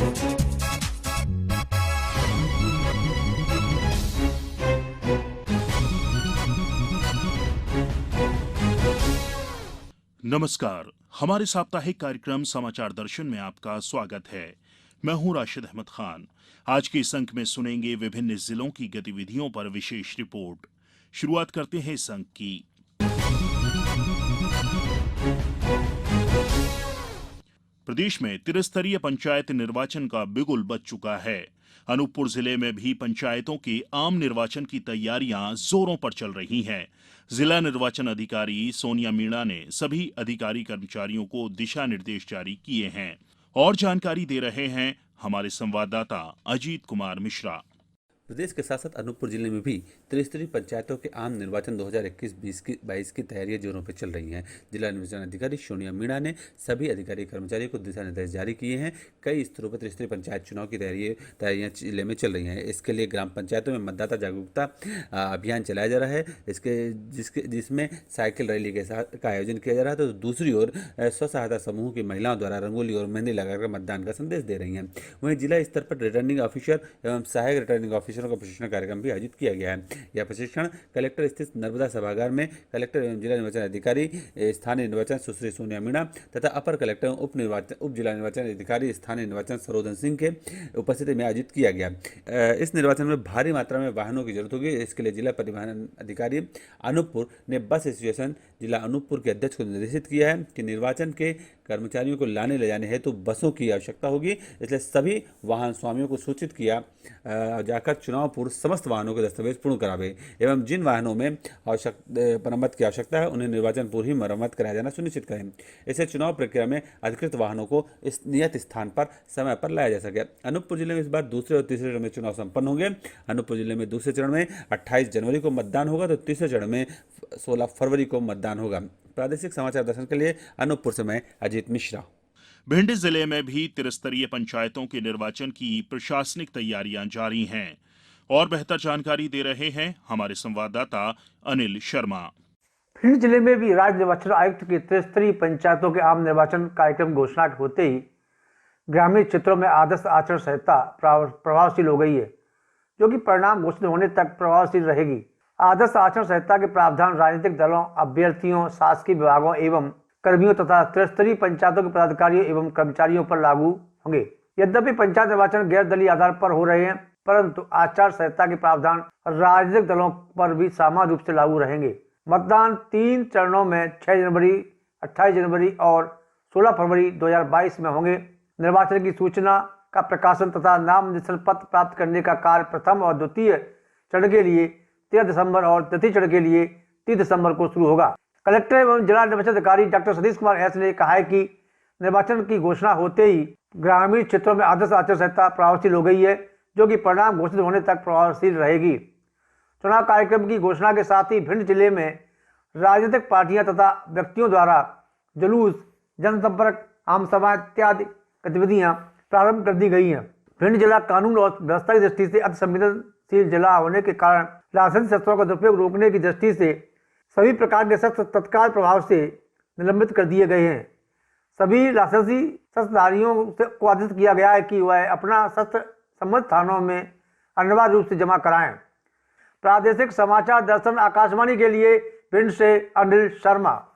नमस्कार। हमारे साप्ताहिक कार्यक्रम समाचार दर्शन में आपका स्वागत है। मैं हूं राशिद अहमद खान। आज के इस अंक में सुनेंगे विभिन्न जिलों की गतिविधियों पर विशेष रिपोर्ट। शुरुआत करते हैं इस अंक की। प्रदेश में त्रिस्तरीय पंचायत निर्वाचन का बिगुल बज चुका है। अनूपपुर जिले में भी पंचायतों के आम निर्वाचन की तैयारियां जोरों पर चल रही हैं। जिला निर्वाचन अधिकारी सोनिया मीणा ने सभी अधिकारी कर्मचारियों को दिशा निर्देश जारी किए हैं। और जानकारी दे रहे हैं हमारे संवाददाता अजीत कुमार मिश्रा। प्रदेश के साथ साथ अनूपपुर जिले में भी त्रिस्तरीय पंचायतों के आम निर्वाचन 2021-22 की तैयारियां जोरों पर चल रही हैं। जिला निर्वाचन अधिकारी सोनिया मीणा ने सभी अधिकारी कर्मचारियों को दिशा निर्देश जारी किए हैं। कई स्तरों पर त्रिस्तरीय पंचायत चुनाव की तैयारियां जिले में चल रही हैं। इसके लिए ग्राम पंचायतों में मतदाता जागरूकता अभियान चलाया जा रहा है। जिसमें साइकिल रैली का आयोजन किया जा रहा है, तो दूसरी ओर स्व सहायता समूह की महिलाओं द्वारा रंगोली और मेहंदी लगाकर मतदान का संदेश दे रही हैं। वहीं जिला स्तर पर रिटर्निंग ऑफिसर एवं सहायक रिटर्निंग ऑफिसरों का प्रशिक्षण कार्यक्रम भी आयोजित किया गया है। यह प्रशिक्षण कलेक्टर स्थित नर्मदा सभागार में कलेक्टर एवं जिला निर्वाचन अधिकारी स्थानीय निर्वाचन सुश्री सोनिया मीणा तथा अपर कलेक्टर उप जिला निर्वाचन अधिकारी स्थानीय निर्वाचन सरोदन सिंह के उपस्थिति में आयोजित किया गया। इस निर्वाचन में भारी मात्रा में वाहनों की जरूरत होगी। इसके लिए जिला परिवहन अधिकारी अनूपपुर ने बस एसोसिएशन जिला अनूपपुर के अध्यक्ष को निर्देशित किया है कि निर्वाचन के कर्मचारियों को लाने ले जाने हेतु बसों की आवश्यकता होगी। इसलिए सभी वाहन स्वामियों को सूचित किया जाकर चुनाव पूर्व समस्त वाहनों के दस्तावेज पूर्ण करावे एवं जिन वाहनों में मरम्मत की आवश्यकता है उन्हें निर्वाचन पूर्व ही मरम्मत कराया जाना सुनिश्चित करें। इससे चुनाव प्रक्रिया में अधिकृत वाहनों को इस नियत स्थान पर समय पर लाया जा सके। अनूपपुर जिले में इस बार दूसरे और तीसरे चरण में चुनाव संपन्न होंगे। अनूपपुर जिले में दूसरे चरण में 28 जनवरी को मतदान होगा, तो तीसरे चरण में 16 फरवरी को मतदान होगा। प्रादेशिक समाचार दर्शन के लिए अनूपपुर से मैं अजीत मिश्रा। भिंड जिले में भी त्रिस्तरीय पंचायतों के निर्वाचन की प्रशासनिक तैयारियां जारी हैं। और बेहतर जानकारी दे रहे हैं हमारे संवाददाता अनिल शर्मा। भिंड जिले में भी राज्य निर्वाचन आयुक्त की त्रिस्तरीय पंचायतों के आम निर्वाचन कार्यक्रम घोषणा होते ही ग्रामीण क्षेत्रों में आदर्श आचरण संहिता प्रभावशील हो गई है, जो कि परिणाम घोषित होने तक प्रभावशील रहेगी। आदर्श आचरण संहिता के प्रावधान राजनीतिक दलों, अभ्यर्थियों, शासकीय विभागों एवं कर्मियों तथा त्रिस्तरीय पंचायतों के पदाधिकारियों एवं कर्मचारियों पर लागू होंगे। यद्यपि पंचायत निर्वाचन गैर दलीय आधार पर हो रहे हैं, परंतु आचार संहिता के प्रावधान राजनीतिक दलों पर भी समान रूप से लागू रहेंगे। मतदान 3 चरणों में 6 जनवरी, 28 जनवरी और 16 फरवरी 2022 में होंगे। निर्वाचन की सूचना का प्रकाशन तथा नाम निर्देशन पत्र प्राप्त करने का कार्य प्रथम और द्वितीय चरण के लिए 13 दिसंबर और तृतीय चरण के लिए 30 दिसंबर को शुरू होगा। कलेक्टर एवं जिला निर्वाचन अधिकारी डॉक्टर सतीश कुमार एस ने कहा है कि निर्वाचन की घोषणा होते ही ग्रामीण क्षेत्रों में आदर्श आचार संहिता प्रभावशील हो गई है, जो कि परिणाम घोषित होने तक प्रभावशील रहेगी। चुनाव कार्यक्रम की घोषणा के साथ ही भिंड जिले में राजनीतिक पार्टियां तथा व्यक्तियों द्वारा जुलूस, जनसंपर्क, आम सभा इत्यादि गतिविधियां प्रारंभ कर दी गई हैं। भिंड जिला कानून और व्यवस्था की दृष्टि से अति संवेदनशील जिला होने के कारण लाइसेंस शस्त्रों का दुरुपयोग रोकने की दृष्टि से सभी प्रकार के शस्त्र तत्काल प्रभाव से निलंबित कर दिए गए हैं। सभी लाइसेंसी शस्त्रधारियों को आदेश किया गया है कि वह अपना शस्त्र संबंधित थानों में अनिवार्य रूप से जमा कराएं। प्रादेशिक समाचार दर्शन आकाशवाणी के लिए भिंड से अनिल शर्मा।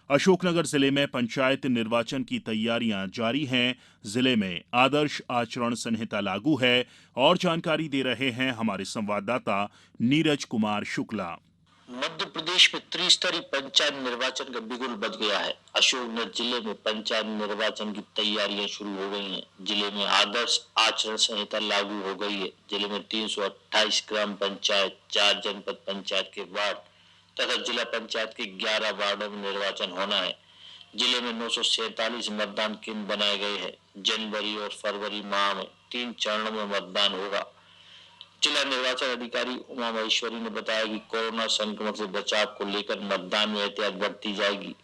अशोकनगर जिले में पंचायत निर्वाचन की तैयारियां जारी हैं। जिले में आदर्श आचरण संहिता लागू है। और जानकारी दे रहे हैं हमारे संवाददाता नीरज कुमार शुक्ला। मध्य प्रदेश में त्रिस्तरीय पंचायत निर्वाचन का बिगुल बज गया है। अशोकनगर जिले में पंचायत निर्वाचन की तैयारियां शुरू हो गई हैं। जिले में आदर्श आचरण संहिता लागू हो गई है। जिले में 328 ग्राम पंचायत, 4 जनपद पंचायत के वार्ड तथा जिला पंचायत के 11 वार्डों में निर्वाचन होना है। जिले में 947 मतदान केंद्र बनाए गए हैं। जनवरी और फरवरी माह में 3 चरणों में मतदान होगा। जिला निर्वाचन अधिकारी उमा महेश्वरी ने बताया कि कोरोना संक्रमण से बचाव को लेकर मतदान में एहतियात बरती जाएगी।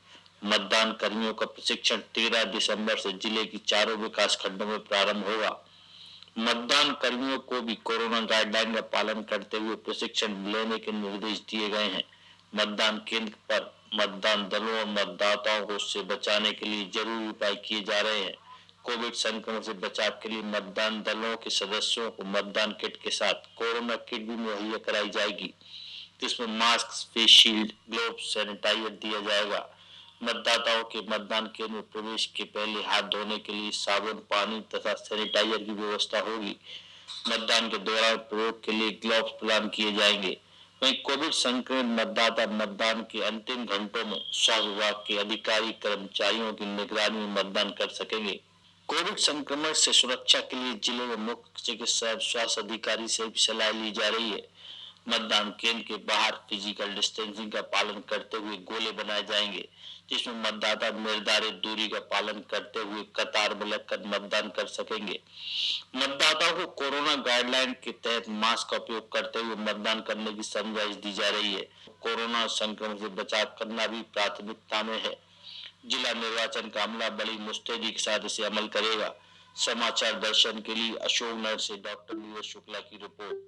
मतदान कर्मियों का प्रशिक्षण 13 दिसंबर से जिले की चारों विकास खंडों में प्रारंभ होगा। मतदान कर्मियों को भी कोरोना गाइडलाइन का पालन करते हुए प्रशिक्षण लेने के निर्देश दिए गए हैं। मतदान केंद्र पर मतदान दलों और मतदाताओं को उससे बचाने के लिए जरूरी उपाय किए जा रहे हैं। कोविड संक्रमण से बचाव के लिए मतदान दलों के सदस्यों को मतदान किट के साथ कोरोना किट भी मुहैया कराई जाएगी, जिसमें mask, face shield, gloves, sanitiser दिया जाएगा। मतदाताओं के मतदान केंद्र में प्रवेश के पहले हाथ धोने के लिए साबुन, पानी तथा सैनिटाइजर की व्यवस्था होगी। मतदान के दौरान प्रयोग के लिए ग्लव्स प्रदान किए जाएंगे। वहीं कोविड संक्रमित मतदाता मतदान के अंतिम घंटों में स्वास्थ्य विभाग के अधिकारी कर्मचारियों की निगरानी में मतदान कर सकेंगे। कोविड संक्रमण से सुरक्षा के लिए जिले में मुख्य चिकित्सा एवं स्वास्थ्य अधिकारी से भी सलाह ली जा रही है। मतदान केंद्र के बाहर फिजिकल डिस्टेंसिंग का पालन करते हुए गोले बनाए जाएंगे, जिसमें मतदाता निर्धारित दूरी का पालन करते हुए कतार में लगकर मतदान कर सकेंगे। मतदाताओं को कोरोना गाइडलाइन के तहत मास्क का उपयोग करते हुए मतदान करने की समझाइश दी जा रही है। कोरोना संक्रमण से बचाव करना भी प्राथमिकता में है। जिला निर्वाचन का अमला बड़ी मुस्तैदी के साथ इसे अमल करेगा। समाचार दर्शन के लिए अशोकनगर से डॉक्टर नीरज शुक्ला की रिपोर्ट।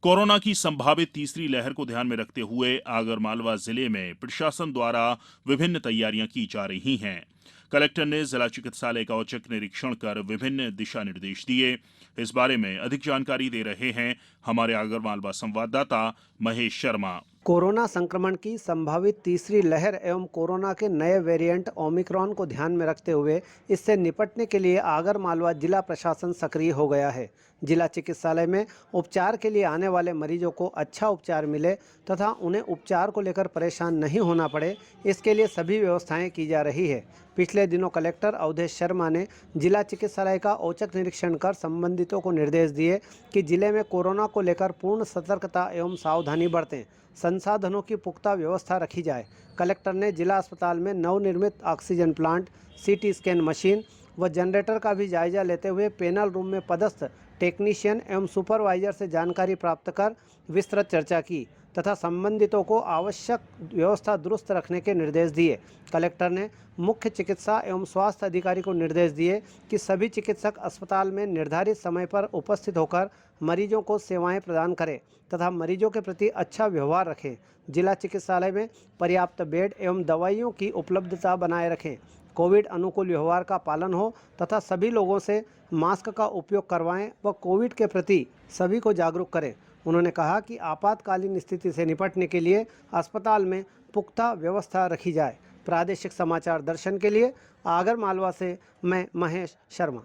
कोरोना की संभावित तीसरी लहर को ध्यान में रखते हुए आगरमालवा जिले में प्रशासन द्वारा विभिन्न तैयारियां की जा रही हैं। कलेक्टर ने जिला चिकित्सालय का औचक निरीक्षण कर विभिन्न दिशा निर्देश दिए। इस बारे में अधिक जानकारी दे रहे हैं हमारे आगरमालवा संवाददाता महेश शर्मा। कोरोना संक्रमण की संभावित तीसरी लहर एवं कोरोना के नए वेरिएंट ओमिक्रॉन को ध्यान में रखते हुए इससे निपटने के लिए आगरमालवा जिला प्रशासन सक्रिय हो गया है। जिला चिकित्सालय में उपचार के लिए आने वाले मरीजों को अच्छा उपचार मिले तथा उन्हें उपचार को लेकर परेशान नहीं होना पड़े, इसके लिए सभी व्यवस्थाएं की जा रही है। पिछले दिनों कलेक्टर अवधेश शर्मा ने जिला चिकित्सालय का औचक निरीक्षण कर संबंधितों को निर्देश दिए कि जिले में कोरोना को लेकर पूर्ण सतर्कता एवं सावधानी बरतें, संसाधनों की पुख्ता व्यवस्था रखी जाए। कलेक्टर ने जिला अस्पताल में नवनिर्मित oxygen plant, CT scan machine व जनरेटर का भी जायजा लेते हुए पैनल रूम में पदस्थ टेक्नीशियन एवं सुपरवाइजर से जानकारी प्राप्त कर विस्तृत चर्चा की तथा संबंधितों को आवश्यक व्यवस्था दुरुस्त रखने के निर्देश दिए। कलेक्टर ने मुख्य चिकित्सा एवं स्वास्थ्य अधिकारी को निर्देश दिए कि सभी चिकित्सक अस्पताल में निर्धारित समय पर उपस्थित होकर मरीजों को सेवाएं प्रदान करें तथा मरीजों के प्रति अच्छा व्यवहार रखें। जिला चिकित्सालय में पर्याप्त बेड एवं दवाइयों की उपलब्धता बनाए रखें। कोविड अनुकूल व्यवहार का पालन हो तथा सभी लोगों से मास्क का उपयोग करवाएं व कोविड के प्रति सभी को जागरूक करें। उन्होंने कहा कि आपातकालीन स्थिति से निपटने के लिए अस्पताल में पुख्ता व्यवस्था रखी जाए। प्रादेशिक समाचार दर्शन के लिए आगरमालवा से मैं महेश शर्मा।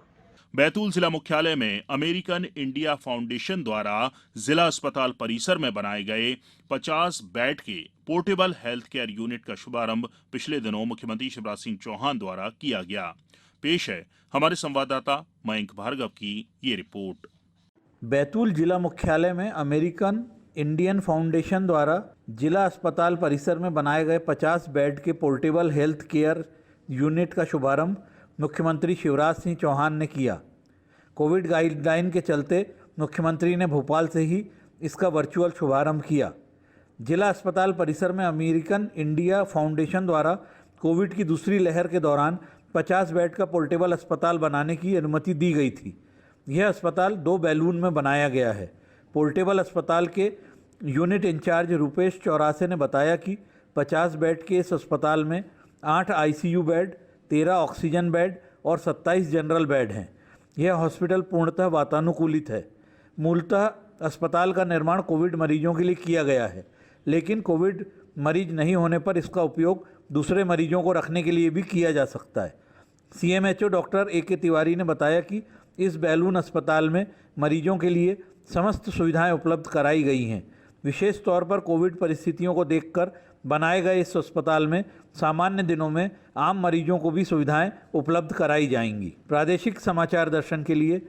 बैतूल जिला मुख्यालय में अमेरिकन इंडिया फाउंडेशन द्वारा जिला अस्पताल परिसर में बनाए गए 50 बेड के पोर्टेबल हेल्थ केयर यूनिट का शुभारंभ पिछले दिनों मुख्यमंत्री शिवराज सिंह चौहान द्वारा किया गया। पेश है हमारे संवाददाता मयंक भार्गव की ये रिपोर्ट। बैतूल जिला मुख्यालय में अमेरिकन इंडियन फाउंडेशन द्वारा जिला अस्पताल परिसर में बनाए गए 50 बेड के पोर्टेबल हेल्थ केयर यूनिट का शुभारंभ मुख्यमंत्री शिवराज सिंह चौहान ने किया। कोविड गाइडलाइन के चलते मुख्यमंत्री ने भोपाल से ही इसका वर्चुअल शुभारंभ किया। जिला अस्पताल परिसर में अमेरिकन इंडिया फाउंडेशन द्वारा कोविड की दूसरी लहर के दौरान 50 बेड का पोर्टेबल अस्पताल बनाने की अनुमति दी गई थी। यह अस्पताल 2 बैलून में बनाया गया है। पोर्टेबल अस्पताल के यूनिट इंचार्ज रूपेश चौरासे ने बताया कि 50 बेड के इस अस्पताल में 8 आईसीयू बेड, 13 ऑक्सीजन बेड और 27 जनरल बेड हैं। यह हॉस्पिटल पूर्णतः वातानुकूलित है। मूलतः अस्पताल का निर्माण कोविड मरीजों के लिए किया गया है, लेकिन कोविड मरीज नहीं होने पर इसका उपयोग दूसरे मरीजों को रखने के लिए भी किया जा सकता है। CMHO doctor A K. तिवारी ने बताया कि इस बैलून अस्पताल में मरीजों के लिए समस्त सुविधाएं उपलब्ध कराई गई हैं। विशेष तौर पर कोविड परिस्थितियों को देखकर बनाए गए इस अस्पताल में सामान्य दिनों में आम मरीजों को भी सुविधाएं उपलब्ध कराई जाएंगी। प्रादेशिक समाचार दर्शन के लिए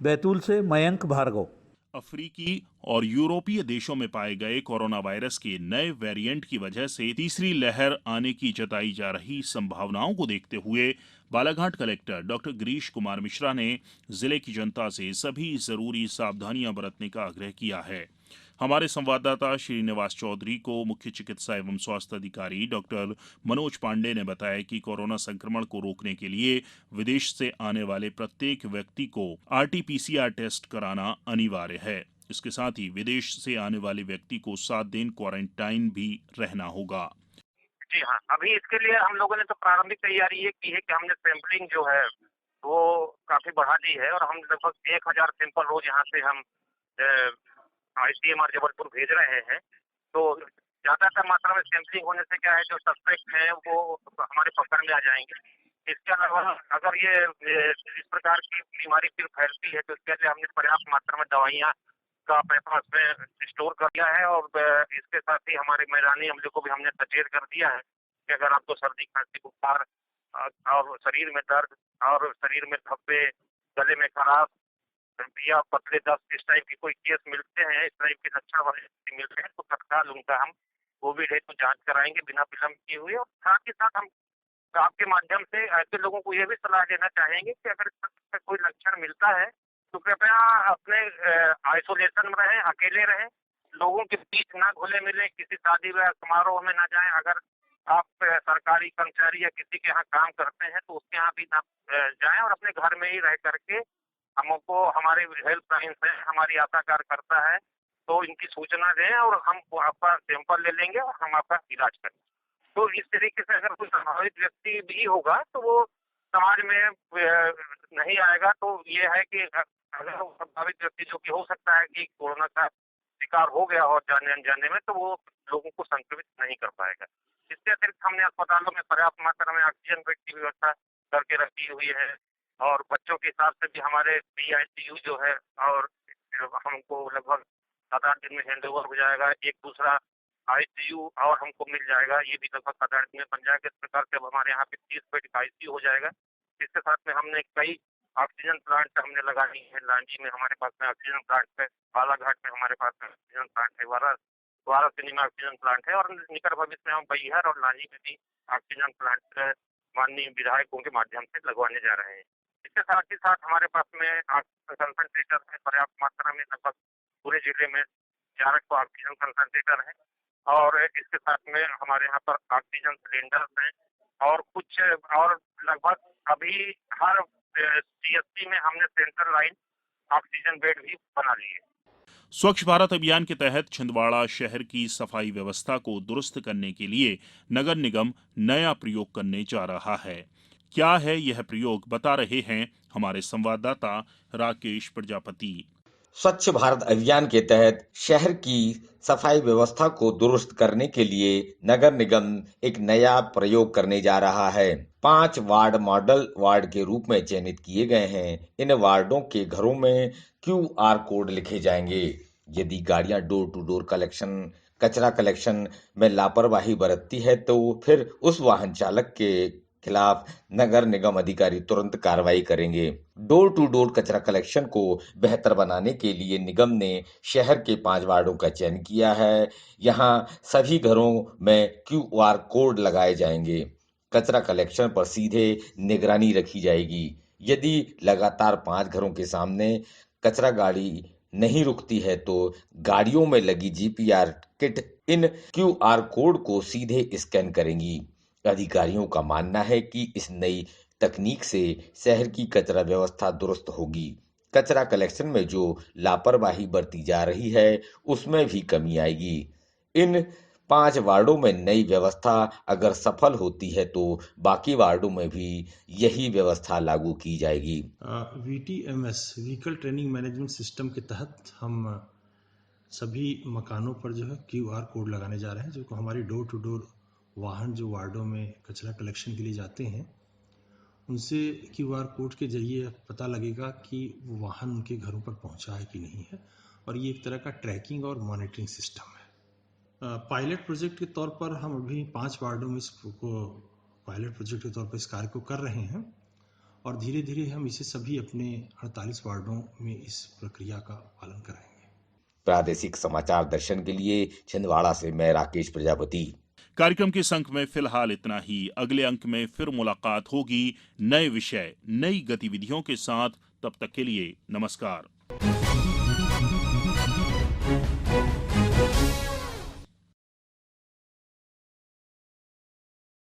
बैतूल से मयंक भार्गव। अफ्रीकी और यूरोपीय देशों में पाए गए कोरोना वायरस के नए वेरिएंट की वजह से तीसरी लहर आने की जताई जा रही संभावनाओं को देखते हुए बालाघाट कलेक्टर डॉक्टर गिरीश कुमार मिश्रा ने जिले की जनता से सभी जरूरी सावधानियां बरतने का आग्रह किया है। हमारे संवाददाता श्रीनिवास चौधरी को मुख्य चिकित्सा एवं स्वास्थ्य अधिकारी डॉक्टर मनोज पांडे ने बताया कि कोरोना संक्रमण को रोकने के लिए विदेश से आने वाले प्रत्येक व्यक्ति को आरटी-पीसीआर टेस्ट कराना अनिवार्य है। इसके साथ ही विदेश से आने वाले व्यक्ति को 7 दिन क्वारंटाइन भी रहना होगा। जी हाँ, अभी इसके लिए हम लोगों ने तो प्रारंभिक तैयारी ये की है कि हमने सैंपलिंग जो है वो काफी बढ़ा दी है और हम लगभग 1000 सैंपल रोज यहाँ से हम ICMR जबलपुर भेज रहे हैं। तो ज्यादातर मात्रा में सैंपलिंग होने से क्या है, जो सस्पेक्ट है वो हमारे पकड़ में आ जाएंगे। इसके अलावा अगर ये इस प्रकार की बीमारी फिर फैलती है तो इसके लिए हमने पर्याप्त मात्रा में दवाइयाँ का अपने पास में स्टोर कर दिया है और इसके साथ ही हमारे मैदानी अमले को भी हमने सचेत कर दिया है कि अगर आपको सर्दी, खांसी, बुखार और शरीर में दर्द और शरीर में धब्बे, गले में खराश या पतले दस्त, इस टाइप की कोई केस मिलते हैं, इस टाइप के लक्षण वाले व्यक्ति मिलते हैं, तो तत्काल उनका हम कोविड हेतु जांच कराएंगे बिना विलंब किए हुए। और साथ ही साथ हम आपके माध्यम से ऐसे लोगों को यह भी सलाह देना चाहेंगे कि अगर कोई लक्षण मिलता है तो कृपया अपने आइसोलेशन में रहें, अकेले रहें, लोगों के बीच ना घुले मिले, किसी शादी या समारोह में ना जाएं। अगर आप सरकारी कर्मचारी या किसी के यहाँ काम करते हैं तो उसके यहाँ भी ना जाएं और अपने घर में ही रह करके हमको, हमारे हेल्पलाइन है, हमारी आशा कार्यकर्ता है, तो इनकी सूचना दें और हम आपका सैंपल ले लेंगे और हम आपका इलाज करेंगे। तो इस तरीके से अगर कोई संभावित व्यक्ति भी होगा तो वो समाज में नहीं आएगा। तो ये है कि अगर वो संभावित व्यक्ति जो कि हो सकता है कि कोरोना का शिकार हो गया हो जाने अनजाने में, तो वो लोगों को संक्रमित नहीं कर पाएगा। इसके अतिरिक्त हमने अस्पतालों में पर्याप्त मात्रा में ऑक्सीजन बेड की व्यवस्था करके रखी हुई है और बच्चों के हिसाब से भी हमारे PICU जो है, और हमको लगभग 7-8 दिन में हैंड ओवर हो जाएगा। एक दूसरा ICU और हमको मिल जाएगा, ये भी लगभग 7-8 दिन में बन जाएगा। इस प्रकार से अब हमारे यहाँ पे 30 बेड का ICU हो जाएगा। इसके साथ में हमने कई ऑक्सीजन प्लांट हमने लगाई है। लांजी में हमारे पास में ऑक्सीजन प्लांट है, बालाघाट में हमारे पास में ऑक्सीजन प्लांट है, वाराणसी में ऑक्सीजन प्लांट है और निकट भविष्य में हम बैहर और लांजी में भी ऑक्सीजन प्लांट माननीय विधायकों के माध्यम से लगवाने जा रहे हैं। इसके साथ ही साथ हमारे पास में कंसंट्रेटर है पर्याप्त मात्रा में, लगभग पूरे जिले में 4 ऑक्सीजन कंसंट्रेटर है और इसके साथ में हमारे यहाँ पर ऑक्सीजन सिलेंडर्स हैं और कुछ और लगभग अभी हर CSC में हमने सेंट्रल लाइन ऑक्सीजन बेड भी बना लिए। स्वच्छ भारत अभियान के तहत छिंदवाड़ा शहर की सफाई व्यवस्था को दुरुस्त करने के लिए नगर निगम नया प्रयोग करने जा रहा है। क्या है यह प्रयोग, बता रहे हैं हमारे संवाददाता राकेश प्रजापति। स्वच्छ भारत अभियान के तहत शहर की सफाई व्यवस्था को दुरुस्त करने के लिए नगर निगम एक नया प्रयोग करने जा रहा है। 5 वार्ड मॉडल वार्ड के रूप में चयनित किए गए हैं। इन वार्डों के घरों में QR कोड लिखे जाएंगे। यदि गाड़ियां डोर टू डोर कचरा कलेक्शन में लापरवाही बरतती है तो फिर उस वाहन चालक के खिलाफ नगर निगम अधिकारी तुरंत कार्रवाई करेंगे। डोर टू डोर कचरा कलेक्शन को बेहतर बनाने के लिए निगम ने शहर के 5 वार्डों का चयन किया है। यहाँ सभी घरों में QR कोड लगाए जाएंगे। कचरा कलेक्शन पर सीधे निगरानी रखी जाएगी। यदि लगातार 5 घरों के सामने कचरा गाड़ी नहीं रुकती है तो गाड़ियों में लगी GPR किट इन QR कोड को सीधे स्कैन करेंगी। अधिकारियों का मानना है कि इस नई तकनीक से शहर की कचरा व्यवस्था दुरुस्त होगी। कचरा कलेक्शन में जो लापरवाही बरती जा रही है उसमें भी कमी आएगी। इन 5 वार्डों में नई व्यवस्था अगर सफल होती है तो बाकी वार्डों में भी यही व्यवस्था लागू की जाएगी। VTMS vehicle training management system के तहत हम सभी मकानों पर जो है QR कोड लगाने जा रहे हैं, जो हमारी डोर टू डोर वाहन जो वार्डों में कचरा कलेक्शन के लिए जाते हैं उनसे QR कोड के जरिए पता लगेगा कि वो वाहन उनके घरों पर पहुंचा है कि नहीं है, और ये एक तरह का ट्रैकिंग और मॉनिटरिंग सिस्टम है। पायलट प्रोजेक्ट के तौर पर हम अभी 5 वार्डों में इसको पायलट प्रोजेक्ट के तौर पर इस कार्य को कर रहे हैं और धीरे धीरे हम इसे सभी अपने 48 वार्डों में इस प्रक्रिया का पालन कराएंगे। प्रादेशिक समाचार दर्शन के लिए छिंदवाड़ा से मैं राकेश प्रजापति। कार्यक्रम के इस अंक में फिलहाल इतना ही। अगले अंक में फिर मुलाकात होगी नए विषय, नई गतिविधियों के साथ। तब तक के लिए नमस्कार।